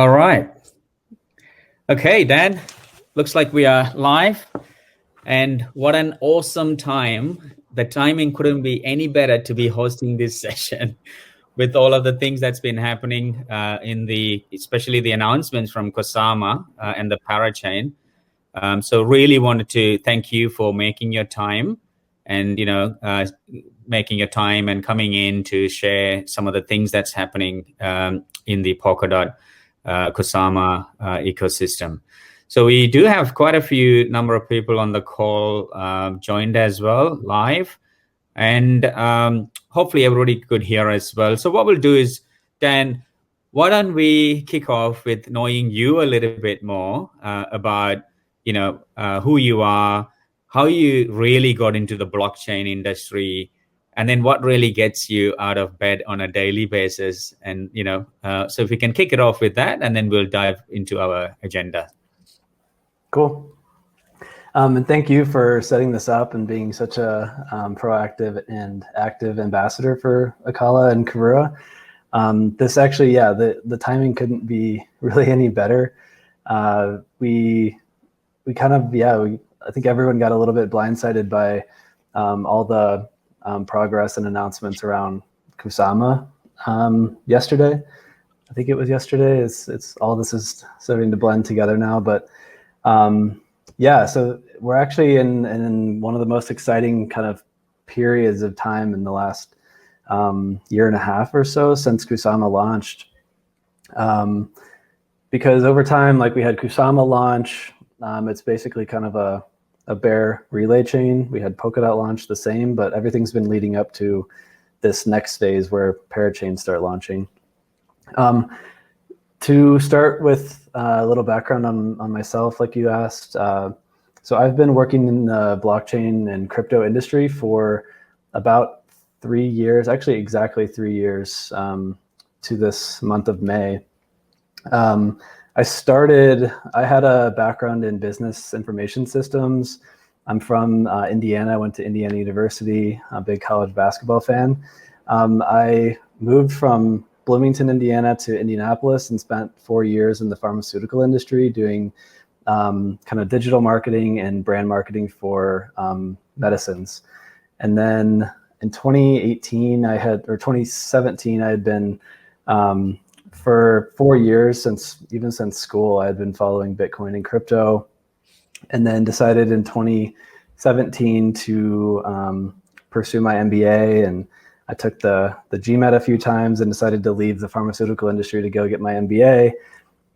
All right. Okay, Dan, looks like we are live. And what an awesome time. The timing couldn't be any better to be hosting this session with all of the things that's been happening especially the announcements from Kusama and the Parachain. So really wanted to thank you for making your time and, making your time and coming in to share some of the things that's happening in the Polkadot Kusama ecosystem. So we do have quite a few number of people on the call joined as well live, and hopefully everybody could hear as well. So what we'll do is, Dan, why don't we kick off with knowing you a little bit more about who you are, how you really got into the blockchain industry, and then what really gets you out of bed on a daily basis. And, so if we can kick it off with that, and then we'll dive into our agenda. Cool. And thank you for setting this up and being such a proactive and active ambassador for Acala and Karura. This actually, the timing couldn't be really any better. We kind of, I think everyone got a little bit blindsided by all the progress and announcements around Kusama yesterday. I think it was yesterday. It's all this is starting to blend together now, but so we're actually in one of the most exciting kind of periods of time in the last year and a half or so since Kusama launched. Because over time, like we had Kusama launch, it's basically kind of a bare relay chain. We had Polkadot launch the same, but everything's been leading up to this next phase where Parachain start launching. To start with a little background on myself, like you asked. So I've been working in the blockchain and crypto industry for about 3 years, actually exactly 3 years to this month of May. I had a background in business information systems. I'm from Indiana. I went to Indiana University, a big college basketball fan. I moved from Bloomington, Indiana to Indianapolis and spent 4 years in the pharmaceutical industry doing kind of digital marketing and brand marketing for medicines. And then in 2017, I had been for 4 years, since school, I had been following Bitcoin and crypto, and then decided in 2017 to pursue my MBA. And I took the GMAT a few times and decided to leave the pharmaceutical industry to go get my MBA.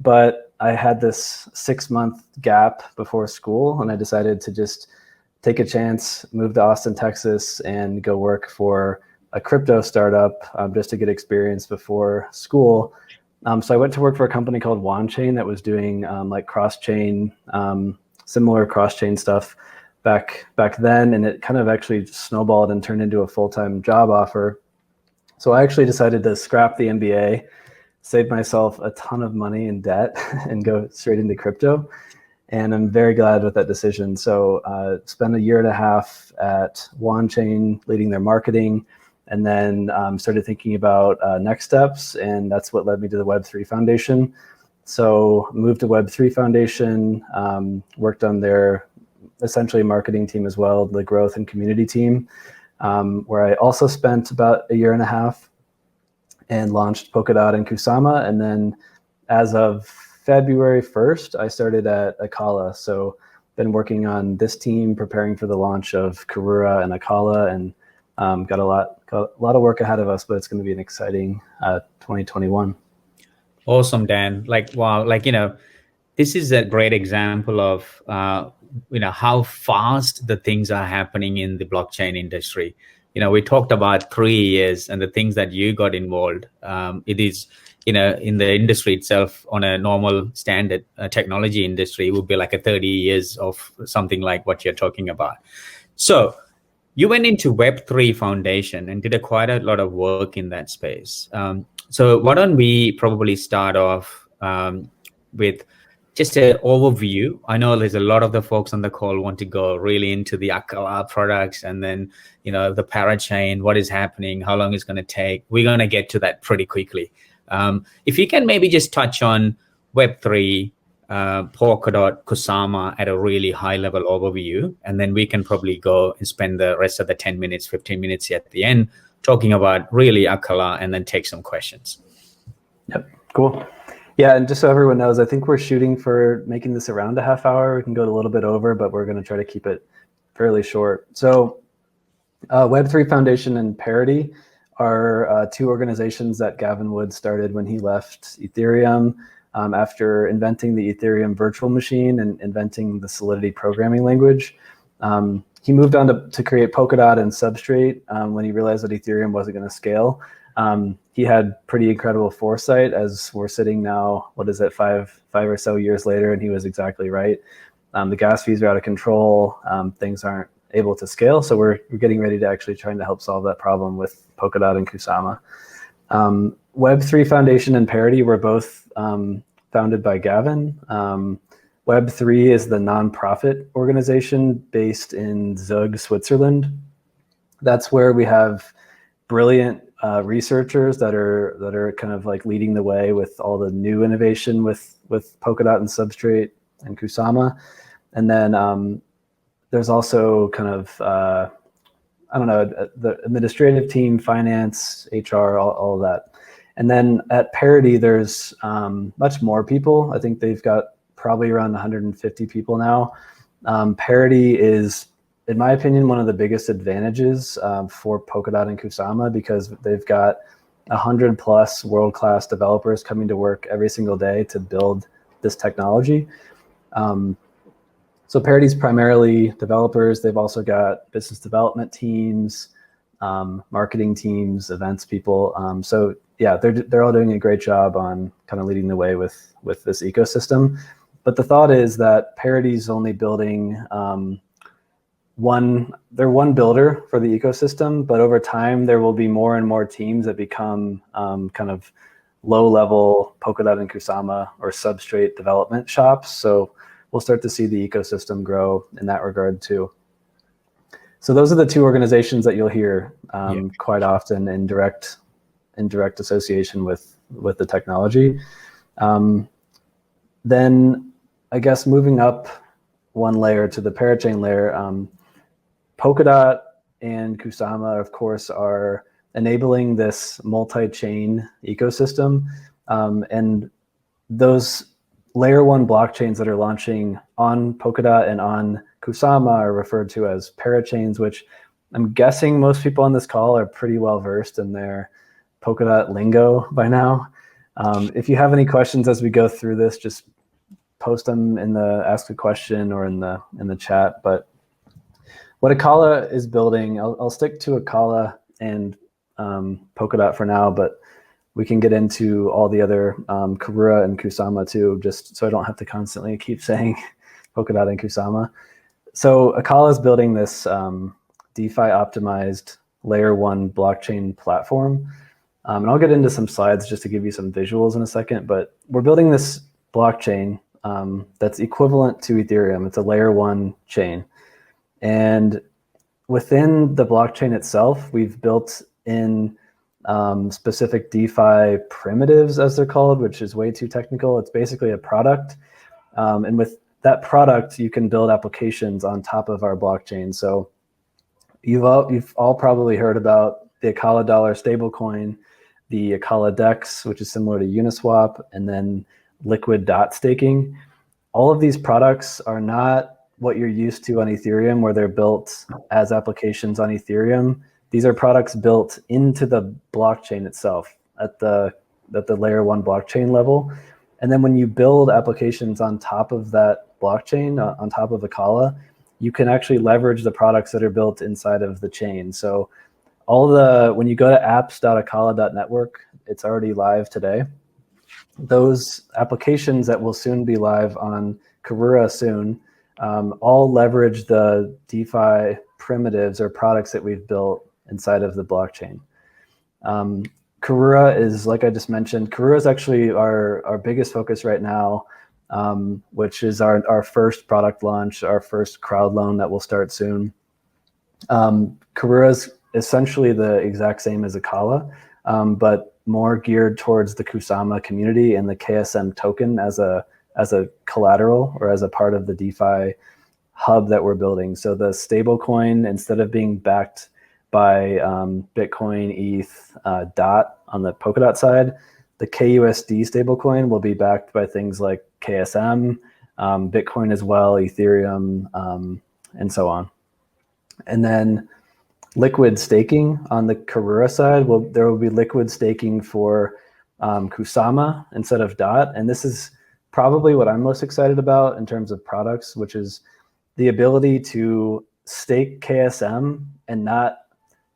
But I had this 6-month gap before school, and I decided to just take a chance, move to Austin, Texas, and go work for a crypto startup just to get experience before school. So I went to work for a company called Chain that was doing like cross-chain, similar cross-chain stuff back then, and it kind of actually snowballed and turned into a full-time job offer. So I actually decided to scrap the MBA, save myself a ton of money in debt, and go straight into crypto. And I'm very glad with that decision. So spent a year and a half at Chain leading their marketing, and then started thinking about next steps, and that's what led me to the Web3 Foundation. So moved to Web3 Foundation, worked on their essentially marketing team as well, the growth and community team, where I also spent about a year and a half and launched Polkadot and Kusama. And then as of February 1st, I started at Acala. So been working on this team, preparing for the launch of Karura and Acala, and got a lot of work ahead of us, but it's going to be an exciting 2021. Awesome, Dan. Wow. This is a great example of, how fast the things are happening in the blockchain industry. We talked about 3 years and the things that you got involved. It is, in the industry itself, on a normal standard technology industry, would be like a 30 years of something like what you're talking about. So you went into Web3 Foundation and did quite a lot of work in that space. So why don't we probably start off with just an overview. I know there's a lot of the folks on the call want to go really into the Acala products and then, the Parachain, what is happening, how long it's going to take. We're going to get to that pretty quickly. If you can maybe just touch on Web3, Polkadot, Kusama at a really high level overview. And then we can probably go and spend the rest of the 10 minutes, 15 minutes at the end talking about really Acala and then take some questions. Yep, cool. Yeah, and just so everyone knows, I think we're shooting for making this around a half hour. We can go a little bit over, but we're going to try to keep it fairly short. So Web3 Foundation and Parity are two organizations that Gavin Wood started when he left Ethereum after inventing the Ethereum virtual machine and inventing the Solidity programming language. He moved on to create Polkadot and Substrate when he realized that Ethereum wasn't going to scale. He had pretty incredible foresight as we're sitting now, what is it, five or so years later, and he was exactly right. The gas fees are out of control. Things aren't able to scale. So we're getting ready to actually trying to help solve that problem with Polkadot and Kusama. Web3 Foundation and Parity were both founded by Gavin. Web3 is the nonprofit organization based in Zug, Switzerland. That's where we have brilliant researchers that are kind of like leading the way with all the new innovation with Polkadot and Substrate and Kusama. And then there's also kind of, I don't know, the administrative team, finance, HR, all of that. And then at Parity, there's much more people. I think they've got probably around 150 people now. Parity is, in my opinion, one of the biggest advantages for Polkadot and Kusama because they've got 100+ world-class developers coming to work every single day to build this technology. So Parity's primarily developers. They've also got business development teams, marketing teams, events people. So yeah, they're all doing a great job on kind of leading the way with this ecosystem. But the thought is that Parity's only building one builder for the ecosystem, but over time there will be more and more teams that become kind of low-level Polkadot and Kusama or Substrate development shops. So we'll start to see the ecosystem grow in that regard too. So those are the two organizations that you'll hear quite often in direct association with the technology. Then I guess moving up one layer to the Parachain layer, Polkadot and Kusama, of course, are enabling this multi-chain ecosystem. And those layer one blockchains that are launching on Polkadot and on Kusama are referred to as parachains, which I'm guessing most people on this call are pretty well versed in their Polkadot lingo by now. If you have any questions as we go through this, just post them in the ask a question or in the chat. But what Acala is building, I'll stick to Acala and Polkadot for now, but we can get into all the other Karura and Kusama too, just so I don't have to constantly keep saying Polkadot and Kusama. So Acala is building this DeFi optimized layer one blockchain platform. And I'll get into some slides just to give you some visuals in a second, but we're building this blockchain that's equivalent to Ethereum. It's a layer one chain. And within the blockchain itself, we've built in specific DeFi primitives, as they're called, which is way too technical. It's basically a product. And with that product, you can build applications on top of our blockchain. So you've all probably heard about the Acala dollar stablecoin, the Acala DEX, which is similar to Uniswap, and then liquid dot staking. All of these products are not what you're used to on Ethereum, where they're built as applications on Ethereum. These are products built into the blockchain itself at the layer one blockchain level. And then when you build applications on top of that blockchain, on top of Acala, you can actually leverage the products that are built inside of the chain. So when you go to apps.acala.network, it's already live today. Those applications that will soon be live on Karura soon all leverage the DeFi primitives or products that we've built inside of the blockchain. Karura is, like I just mentioned, Karura is actually our biggest focus right now, which is our first product launch, our first Crowdloan that will start soon. Karura is essentially the exact same as Acala. but more geared towards the Kusama community and the KSM token as a collateral or as a part of the DeFi hub that we're building. So the stable coin, instead of being backed by Bitcoin, ETH, DOT on the Polkadot side, the KUSD stablecoin will be backed by things like KSM, Bitcoin as well, Ethereum, and so on. And then liquid staking on the Karura side, there will be liquid staking for Kusama instead of DOT. And this is probably what I'm most excited about in terms of products, which is the ability to stake KSM and not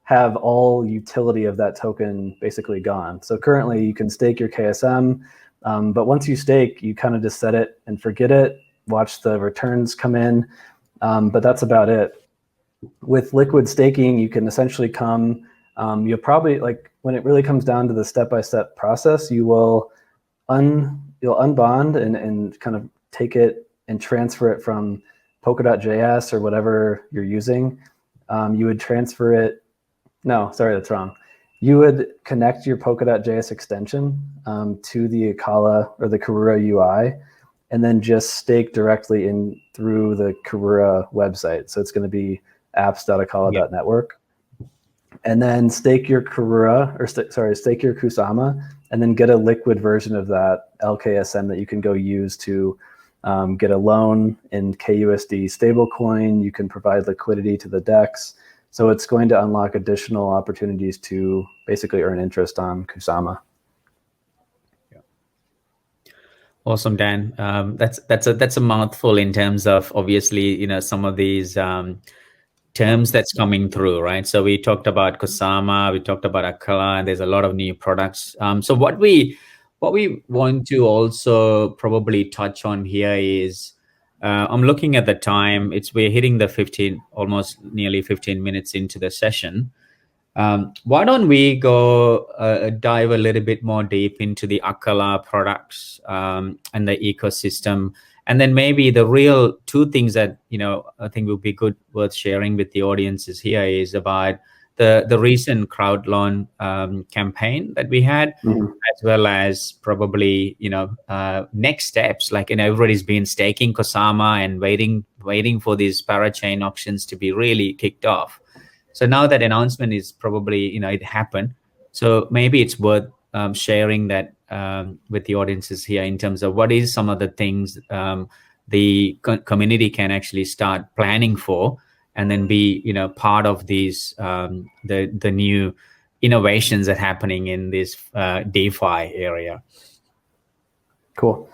have all utility of that token basically gone. So currently you can stake your KSM, but once you stake, you kind of just set it and forget it, watch the returns come in, but that's about it. With liquid staking, you can essentially you'll probably, like, when it really comes down to the step-by-step process, you'll unbond and kind of take it and transfer it from Polkadot.js or whatever you're using. You would transfer it. No, sorry, that's wrong. You would connect your Polkadot.js extension to the Acala or the Karura UI, and then just stake directly in through the Karura website. So it's going to be apps.acala.network. And then stake your Karura, or stake your Kusama, and then get a liquid version of that LKSM that you can go use to get a loan in KUSD stablecoin. You can provide liquidity to the DEX. So it's going to unlock additional opportunities to basically earn interest on Kusama. Yeah. Awesome, Dan. That's a mouthful in terms of, obviously, some of these terms that's coming through, right? So we talked about Kusama, we talked about Acala, and there's a lot of new products. So what we want to also probably touch on here is, I'm looking at the time. We're hitting the almost nearly 15 minutes into the session. Why don't we go dive a little bit more deep into the Acala products and the ecosystem, and then maybe the real two things that I think will be worth sharing with the audiences here is about the recent Crowdloan campaign that we had, as well as probably next steps. Like everybody's been staking Kusama and waiting for these Parachain auctions to be really kicked off. So now that announcement is probably it happened. So maybe it's worth sharing that with the audiences here in terms of what is some of the things the community can actually start planning for, and then be part of these the new innovations that are happening in this DeFi area. Cool.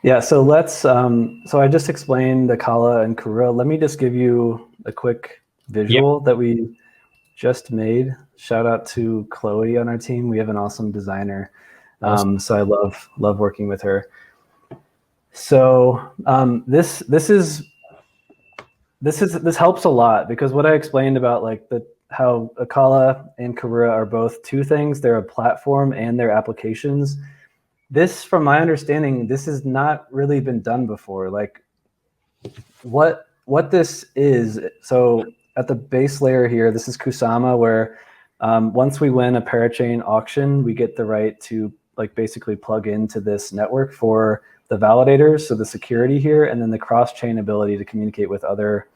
Yeah. So let's. So I just explained Acala and Karura. Let me just give you a quick visual that we just made. Shout out to Chloe on our team. We have an awesome designer. Awesome. So I love working with her. So this helps a lot, because what I explained about how Acala and Karura are both two things. They're a platform and they're applications. This, from my understanding, this has not really been done before. Like what this is. So at the base layer here, this is Kusama, where once we win a Parachain auction, we get the right to basically plug into this network for the validators, so the security here, and then the cross-chain ability to communicate with other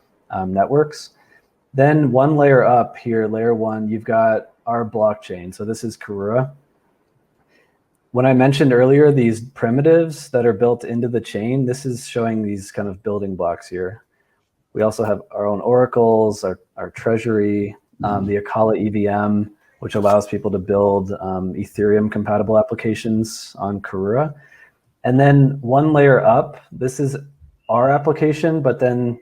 networks. Then one layer up here, layer 1, you've got our blockchain. So this is Karura. When I mentioned earlier these primitives that are built into the chain, this is showing these kind of building blocks here. We also have our own oracles, our treasury, the Acala EVM, which allows people to build Ethereum-compatible applications on Karura. And then one layer up, this is our application, but then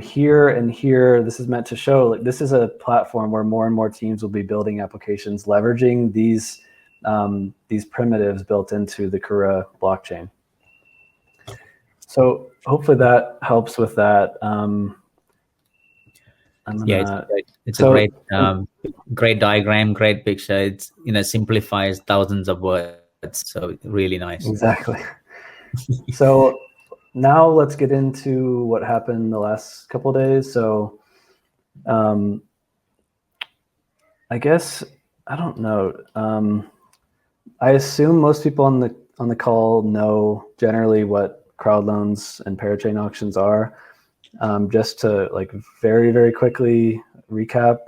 here and here, this is meant to show this is a platform where more and more teams will be building applications leveraging these primitives built into the Karura blockchain. So hopefully that helps with that. It's a great diagram, great picture. It's simplifies thousands of words, so really nice. Exactly. So now let's get into what happened the last couple of days. So I guess I don't know. I assume most people on the call know generally what Crowdloans and Parachain auctions are. Just to like very, very quickly recap,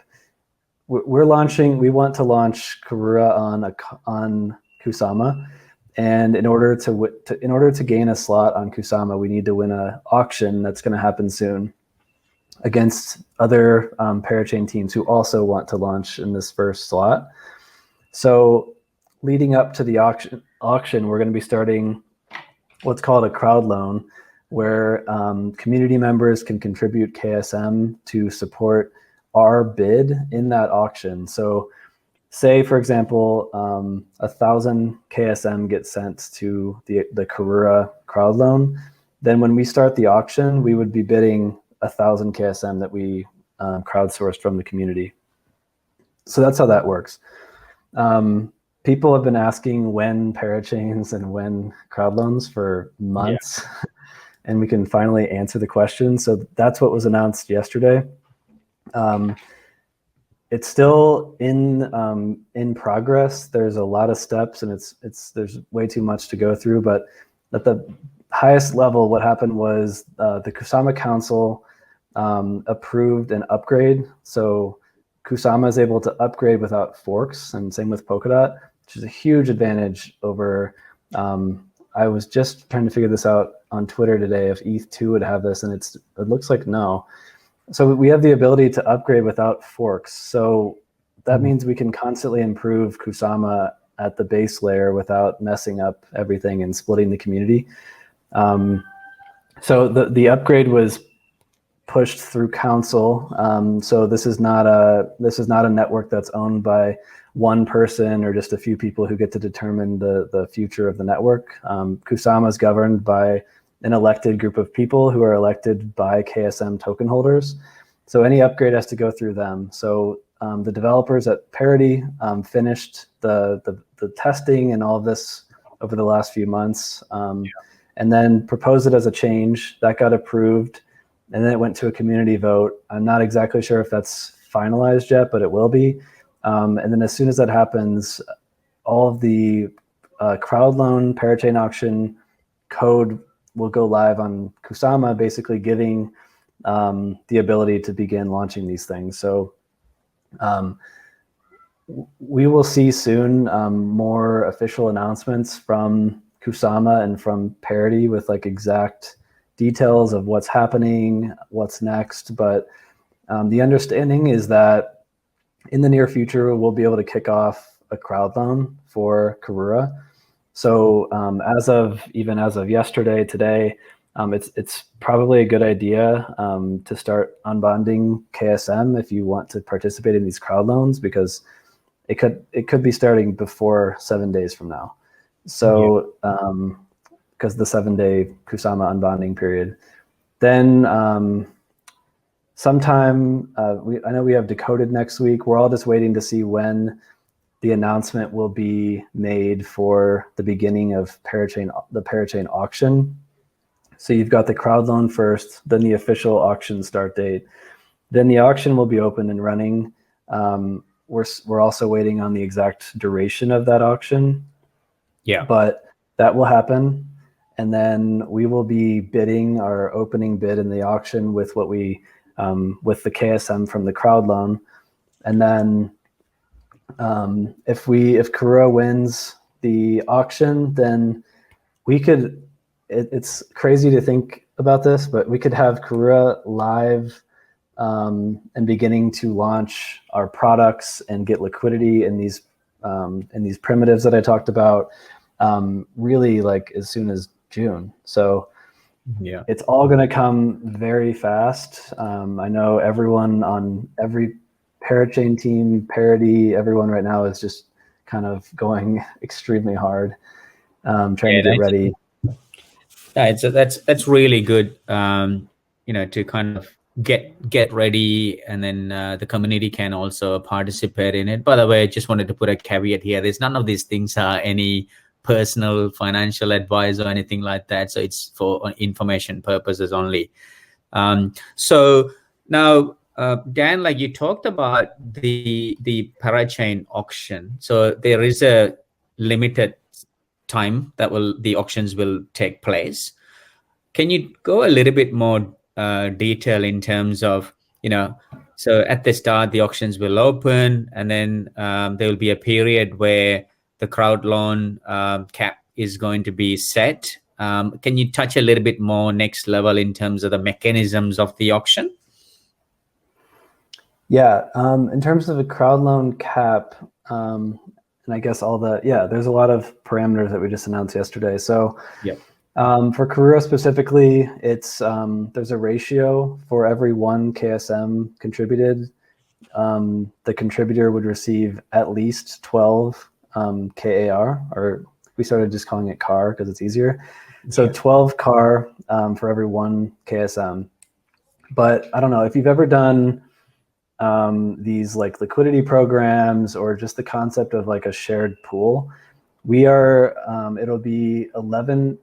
we want to launch Karura on Kusama, and in order to gain a slot on Kusama, we need to win an auction that's going to happen soon against other Parachain teams who also want to launch in this first slot. So leading up to the auction, we're going to be starting what's called a Crowdloan, where community members can contribute KSM to support our bid in that auction. So say, for example, 1,000 KSM gets sent to the Karura Crowdloan. Then when we start the auction, we would be bidding 1,000 KSM that we crowdsourced from the community. So that's how that works. People have been asking when Parachains and when Crowdloans for months, and we can finally answer the question. So that's what was announced yesterday. It's still in progress. There's a lot of steps, and there's way too much to go through. But at the highest level, what happened was the Kusama Council approved an upgrade. So Kusama is able to upgrade without forks, and same with Polkadot, which is a huge advantage over. I was just trying to figure this out on Twitter today if ETH2 would have this, and it looks like no. So we have the ability to upgrade without forks. So that means we can constantly improve Kusama at the base layer without messing up everything and splitting the community. So the upgrade was pushed through council. So this is not a network that's owned by one person or just a few people who get to determine the future of the network. Kusama is governed by an elected group of people who are elected by KSM token holders. So any upgrade has to go through them. So the developers at Parity finished the testing and all of this over the last few months, and then proposed it as a change. That got approved, and then it went to a community vote. I'm not exactly sure if that's finalized yet, but it will be. And then as soon as that happens, all of the Crowdloan Parachain auction code will go live on Kusama, basically giving the ability to begin launching these things. So we will see soon more official announcements from Kusama and from Parity with like exact details of what's happening, what's next. But the understanding is that in the near future, we'll be able to kick off a Crowdloan for Karura. So as of yesterday, today, it's probably a good idea to start unbonding KSM if you want to participate in these Crowdloans, because it could be starting before 7 days from now. So because the 7-day Kusama unbonding period, then sometime I know we have Decoded next week. We're all just waiting to see when the announcement will be made for the beginning of the Parachain auction. So you've got the Crowdloan first, then the official auction start date. Then the auction will be open and running. We're also waiting on the exact duration of that auction. Yeah. But that will happen. And then we will be bidding our opening bid in the auction with what we with the KSM from the Crowdloan. And then if Karura wins the auction, then we could, it's crazy to think about this, but we could have Karura live and beginning to launch our products and get liquidity in these primitives that I talked about really like as soon as June. So yeah, it's all going to come very fast. I know everyone on every Parachain team, Parity, everyone right now is just kind of going extremely hard, trying to get ready. That's really good. To kind of get ready, and then the community can also participate in it. By the way, I just wanted to put a caveat here. There's none of these things are any personal financial advice or anything like that. So it's for information purposes only. So now Dan, like you talked about the Parachain auction. So there is a limited time that the auctions will take place. Can you go a little bit more detail in terms of, so at the start, the auctions will open, and then there will be a period where the Crowdloan cap is going to be set. Can you touch a little bit more next level in terms of the mechanisms of the auction? Yeah, in terms of a Crowdloan cap, and I guess there's a lot of parameters that we just announced yesterday. So yeah. For Karura specifically, it's there's a ratio for every one KSM contributed. The contributor would receive at least 12 KAR, or we started just calling it CAR because it's easier. So 12 CAR for every one KSM. But I don't know if you've ever done these like liquidity programs or just the concept of like a shared pool. It'll be 11.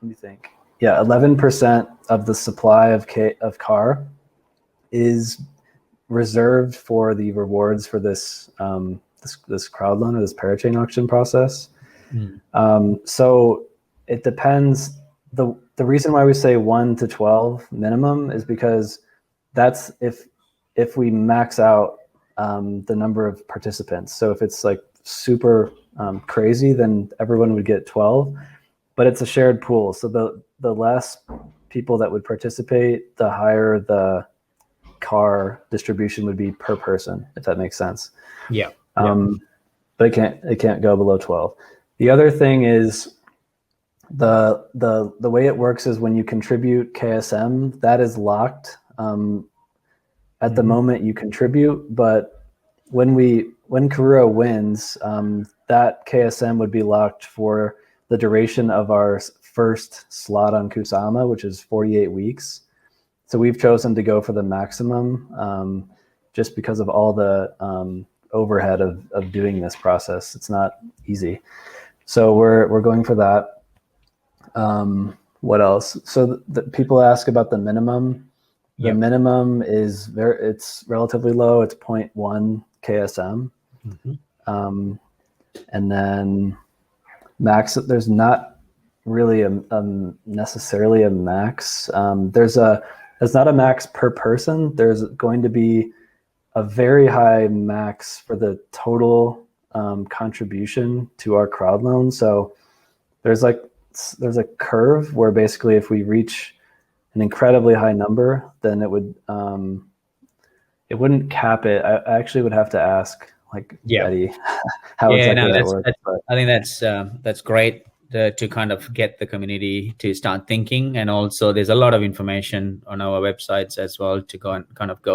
Let me think. Yeah, 11% of the supply of CAR is reserved for the rewards for this this Crowdloan or this Parachain auction process. So it depends. The reason why we say 1 to 12 minimum is because that's if we max out the number of participants. So if it's like super crazy, then everyone would get 12. But it's a shared pool, so the less people that would participate, the higher the CAR distribution would be per person, if that makes sense. Yeah. But it can't go below 12. The other thing is the way it works is when you contribute KSM, that is locked at the moment you contribute. But when Karura wins, that KSM would be locked for the duration of our first slot on Kusama, which is 48 weeks. So we've chosen to go for the maximum just because of all the overhead of doing this process. It's not easy. So we're going for that. What else? So the people ask about the minimum. The minimum is it's relatively low. It's 0.1 KSM. And then max, there's not really necessarily a max. There's not a max per person. There's going to be a very high max for the total contribution to our Crowdloan. So there's a curve where basically if we reach an incredibly high number, then it wouldn't cap it. I actually would have to ask Eddie how exactly that works. I think that's great to kind of get the community to start thinking, and also there's a lot of information on our websites as well to go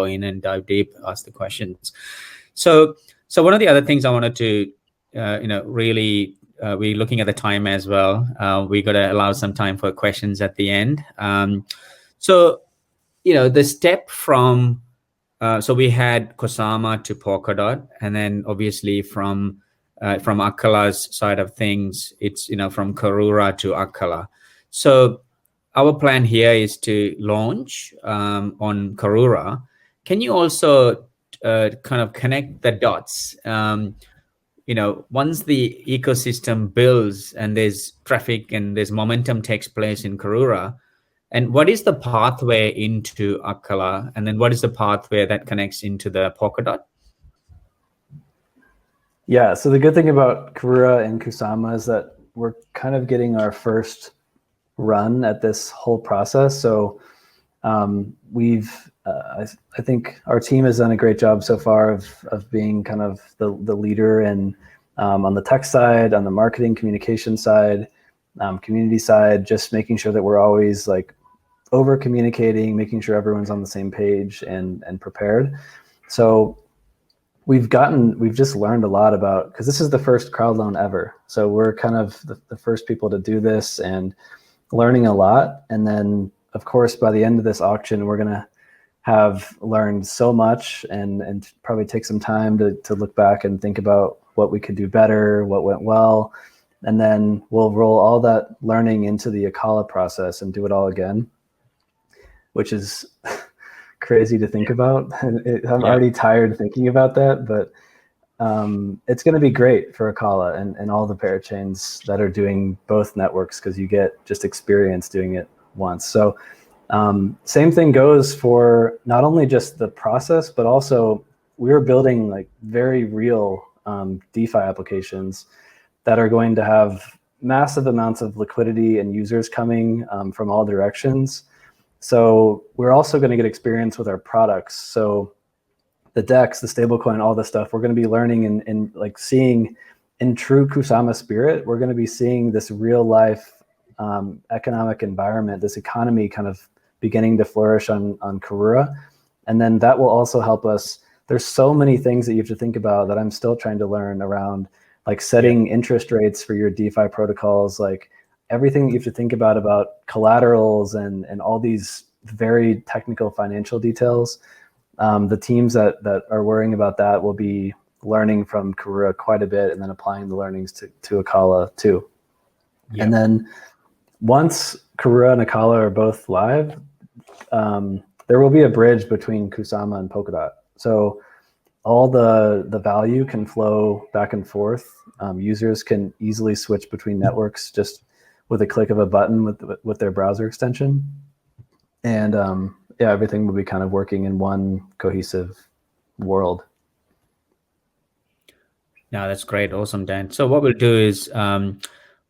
in and dive deep, ask the questions. So one of the other things I wanted to really we're looking at the time as well. We got to allow some time for questions at the end. So the step from so we had Kusama to Polkadot, and then obviously from Acala's side of things, it's from Karura to Acala. So our plan here is to launch on Karura. Can you also kind of connect the dots? Once the ecosystem builds and there's traffic and there's momentum takes place in Karura, and what is the pathway into Acala? And then what is the pathway that connects into the Polkadot? Yeah, so the good thing about Karura and Kusama is that we're kind of getting our first run at this whole process. So I think our team has done a great job so far of being kind of the leader and on the tech side, on the marketing communication side, community side, just making sure that we're always like over communicating, making sure everyone's on the same page and prepared. So we've just learned a lot about, because this is the first Crowdloan ever. So we're kind of the first people to do this and learning a lot. And then of course, by the end of this auction, we're going to have learned so much and probably take some time to look back and think about what we could do better, what went well. And then we'll roll all that learning into the Acala process and do it all again, which is crazy to think about. I'm already tired thinking about that, but it's going to be great for Acala and all the parachains that are doing both networks, because you get just experience doing it once. So same thing goes for not only just the process, but also we're building like very real DeFi applications that are going to have massive amounts of liquidity and users coming from all directions. So we're also going to get experience with our products. So the DEX, the stablecoin, all this stuff, we're going to be learning and like seeing in true Kusama spirit, we're going to be seeing this real life economic environment, this economy kind of beginning to flourish on Karura. And then that will also help us. There's so many things that you have to think about that I'm still trying to learn around, like setting interest rates for your DeFi protocols, like everything that you have to think about collaterals and all these very technical financial details. The teams that are worrying about that will be learning from Karura quite a bit and then applying the learnings to Acala too. Yep. And then once Karura and Acala are both live, there will be a bridge between Kusama and Polkadot. So all the value can flow back and forth. Users can easily switch between networks just with a click of a button with their browser extension. And yeah, everything will be kind of working in one cohesive world. No, that's great. Awesome, Dan. So what we'll do is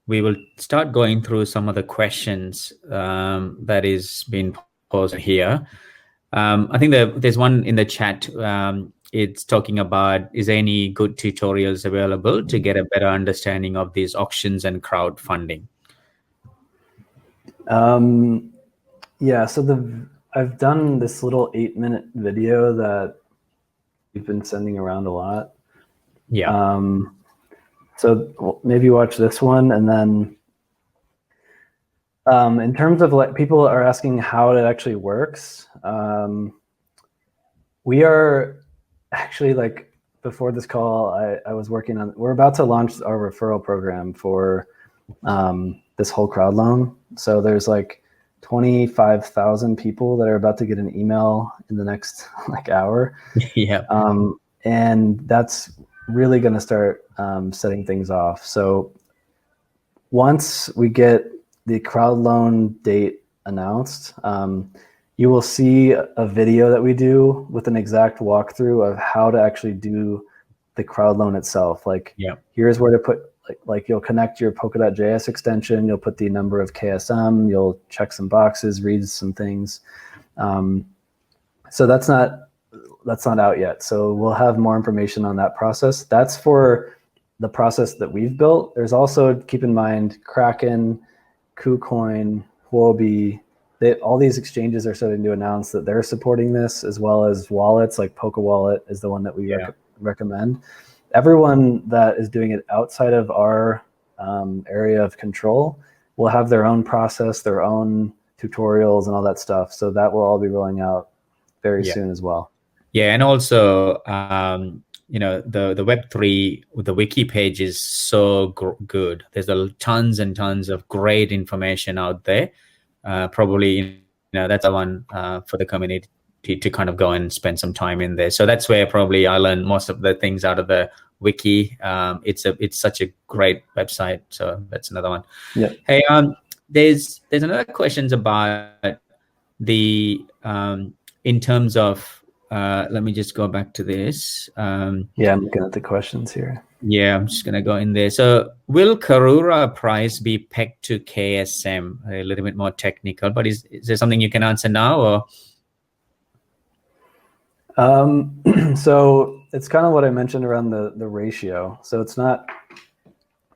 we will start going through some of the questions that is being posted here. I think there's one in the chat. It's talking about, is there any good tutorials available to get a better understanding of these auctions and crowdfunding? Yeah, so I've done this little 8-minute video that we've been sending around a lot. Yeah. So maybe watch this one, and then in terms of like people are asking how it actually works, we are actually, like before this call, I was working on, we're about to launch our referral program for this whole Crowdloan. So there's like 25,000 people that are about to get an email in the next like hour. Yeah. And that's really going to start setting things off. So once we get the Crowdloan date announced, you will see a video that we do with an exact walkthrough of how to actually do the Crowdloan itself. Like, here's where to put, like you'll connect your Polkadot.js extension, you'll put the number of KSM, you'll check some boxes, read some things. So that's not out yet. So we'll have more information on that process. That's for the process that we've built. There's also, keep in mind, Kraken, KuCoin, Huobi, all these exchanges are starting to announce that they're supporting this, as well as wallets like Polka Wallet is the one that we recommend. Everyone that is doing it outside of our area of control will have their own process, their own tutorials and all that stuff. So that will all be rolling out very soon as well. Yeah, and also, you know, the Web3, the wiki page is so good. There's tons and tons of great information out there. Probably, you know, that's the one for the community to kind of go and spend some time in there. So that's where probably I learned most of the things out of the wiki. It's such a great website. So that's another one. Yeah. Hey, there's another questions about the in terms of let me just go back to this. Yeah, I'm looking at the questions here. Yeah, I'm just gonna go in there. So will Karura price be pegged to KSM? A little bit more technical, but is there something you can answer now, or? So it's kind of what I mentioned around the ratio. So it's not,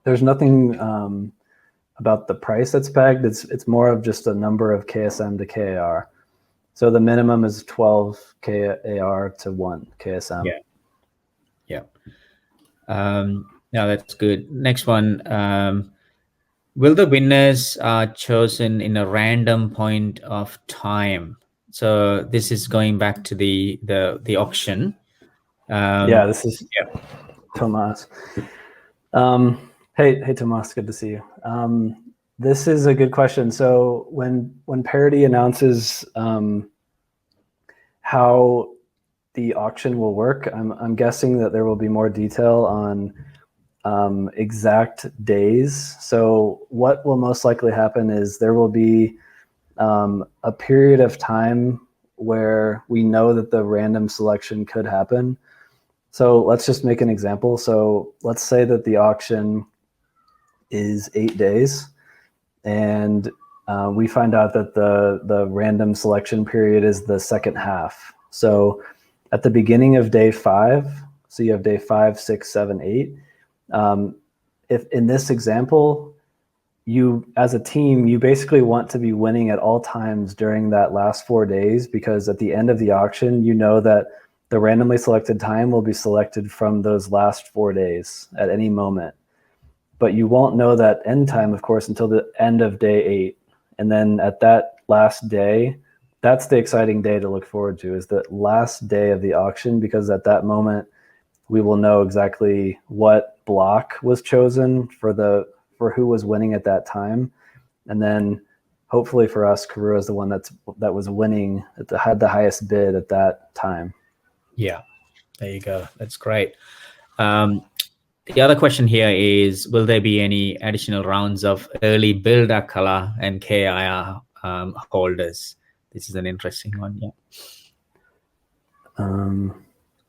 there's nothing about the price that's pegged. It's more of just a number of KSM to KAR. So the minimum is 12 KAR to 1 KSM. Yeah. Yeah. Now that's good. Next one. Will the winners are chosen in a random point of time? So this is going back to the auction. Yeah, this is Tomas. Hey Tomas, good to see you. This is a good question. So when Parity announces how the auction will work. I'm guessing that there will be more detail on exact days. So what will most likely happen is there will be a period of time where we know that the random selection could happen. So let's just make an example. So let's say that the auction is 8 days, and we find out that the random selection period is the second half. So at the beginning of day 5, so you have day 5, 6, 7, 8. If in this example, you as a team, you basically want to be winning at all times during that last 4 days, because at the end of the auction, you know that the randomly selected time will be selected from those last 4 days at any moment. But you won't know that end time, of course, until the end of day 8. And then at that last day, that's the exciting day to look forward to, is the last day of the auction, because at that moment, we will know exactly what block was chosen for who was winning at that time. And then hopefully for us, Karura is the one that was winning, had the highest bid at that time. Yeah, there you go. That's great. The other question here is, will there be any additional rounds of early build Acala and KIR holders? This is an interesting one. Yeah.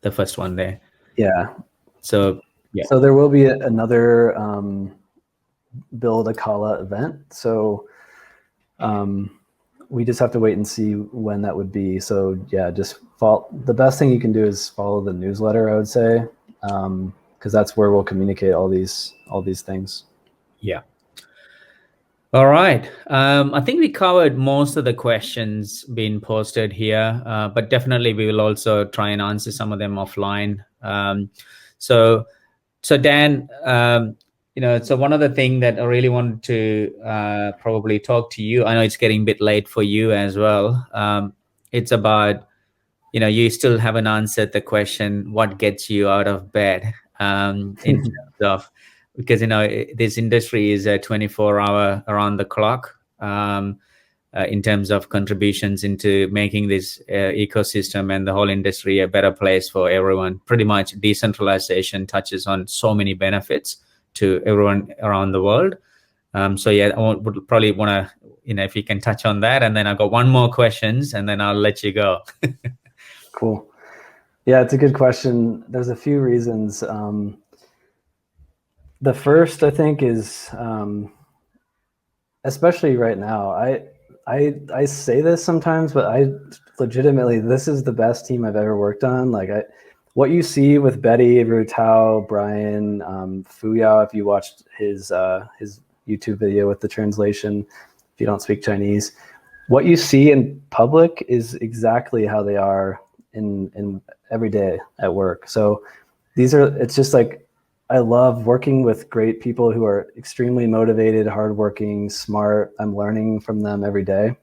The first one there. Yeah. So yeah. So there will be another build Acala event. So we just have to wait and see when that would be. So yeah, the best thing you can do is follow the newsletter, I would say, because that's where we'll communicate all these things. Yeah. All right. I think we covered most of the questions being posted here, but definitely we will also try and answer some of them offline. So Dan, so one other thing that I really wanted to probably talk to you, I know it's getting a bit late for you as well. It's about, you still haven't answered the question, what gets you out of bed in terms of, because, this industry is a 24-hour around the clock in terms of contributions into making this ecosystem and the whole industry a better place for everyone. Pretty much decentralization touches on so many benefits to everyone around the world. So yeah, would probably want to, if you can touch on that, and then I've got one more questions and then I'll let you go. Cool. Yeah, it's a good question. There's a few reasons. The first, I think, is especially right now. I say this sometimes, but I legitimately, this is the best team I've ever worked on. Like what you see with Betty, Rutao, Brian, Fuyao, if you watched his YouTube video with the translation, if you don't speak Chinese, what you see in public is exactly how they are in every day at work. So it's just like, I love working with great people who are extremely motivated, hardworking, smart. I'm learning from them every day.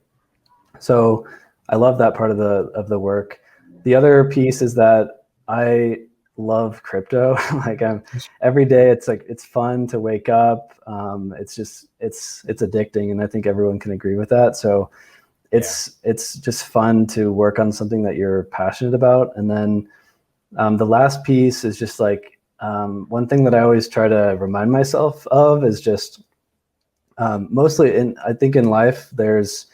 So I love that part of the work. The other piece is that I love crypto. Like every day, it's like, it's fun to wake up. It's addicting. And I think everyone can agree with that. So it's just fun to work on something that you're passionate about. And then the last piece is just like, one thing that I always try to remind myself of is just mostly I think in life, there's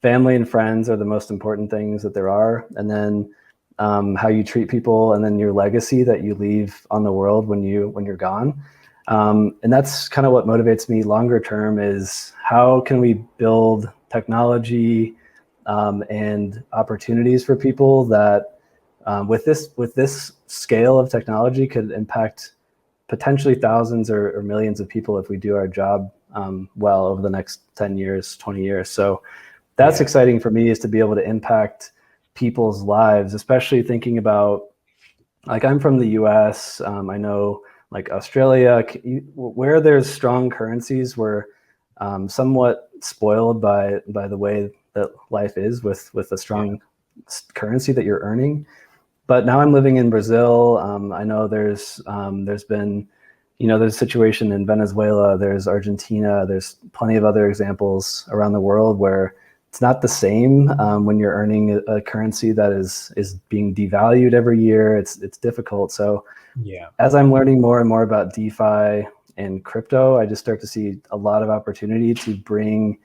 family and friends are the most important things that there are. And then how you treat people, and then your legacy that you leave on the world when you're gone. And that's kind of what motivates me longer term, is how can we build technology and opportunities for people that with this scale of technology could impact potentially thousands or millions of people if we do our job well over the next 10 years, 20 years. So that's exciting for me, is to be able to impact people's lives, especially thinking about, like, I'm from the US. I know like Australia, where there's strong currencies, we're somewhat spoiled by the way that life is with a strong currency that you're earning. But now I'm living in Brazil. I know there's been, there's a situation in Venezuela, there's Argentina, there's plenty of other examples around the world where it's not the same when you're earning a currency that is being devalued every year. It's difficult. So Yeah. as I'm learning more and more about DeFi and crypto, I just start to see a lot of opportunity to bring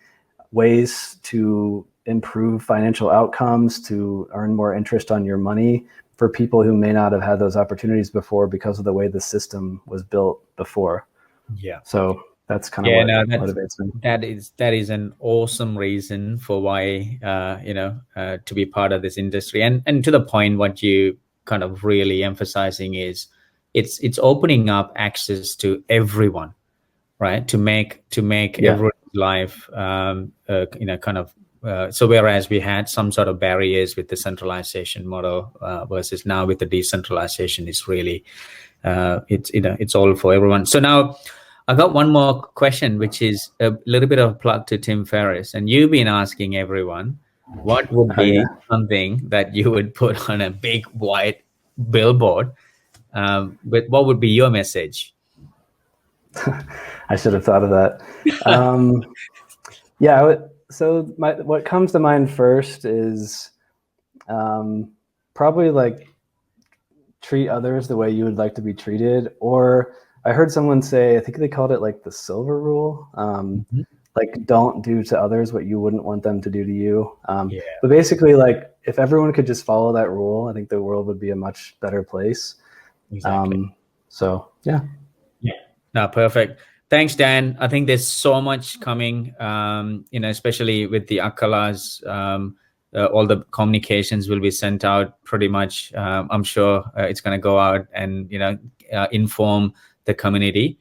ways to improve financial outcomes, to earn more interest on your money for people who may not have had those opportunities before because of the way the system was built before. Yeah. So that's kind of what motivates me. That is an awesome reason for why to be part of this industry. And to the point, what you kind of really emphasizing is it's opening up access to everyone, right? To make everyone's life so whereas we had some sort of barriers with the centralization model versus now with the decentralization, is really it's all for everyone. So now I got one more question, which is a little bit of a plug to Tim Ferriss. And you've been asking everyone, what would be something that you would put on a big white billboard? But what would be your message? I should have thought of that. So what comes to mind first is probably like treat others the way you would like to be treated. Or I heard someone say, I think they called it like the silver rule. Like don't do to others what you wouldn't want them to do to you. But basically, like if everyone could just follow that rule, I think the world would be a much better place. Exactly. So yeah. No, perfect. Thanks, Dan. I think there's so much coming, especially with the Acalas. All the communications will be sent out pretty much. I'm sure it's going to go out and, inform the community.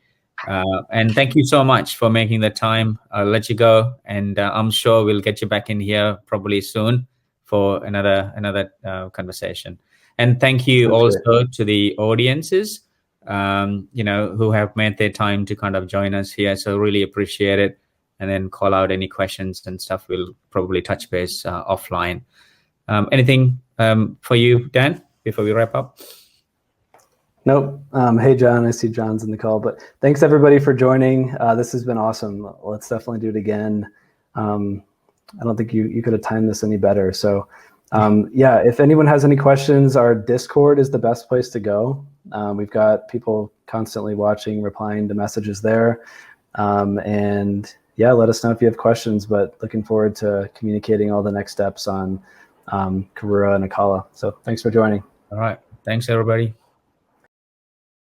And thank you so much for making the time. I'll let you go. And I'm sure we'll get you back in here probably soon for another conversation. And thank you also to the audiences, who have made their time to kind of join us here. So really appreciate it. And then call out any questions and stuff. We'll probably touch base offline. Anything for you, Dan, before we wrap up? Nope. Hey, John, I see John's in the call, but thanks everybody for joining. This has been awesome. Let's definitely do it again. I don't think you could have timed this any better. So if anyone has any questions, our Discord is the best place to go. We've got people constantly watching, replying to messages there. Let us know if you have questions, but looking forward to communicating all the next steps on Karura and Acala. So thanks for joining. All right. Thanks, everybody.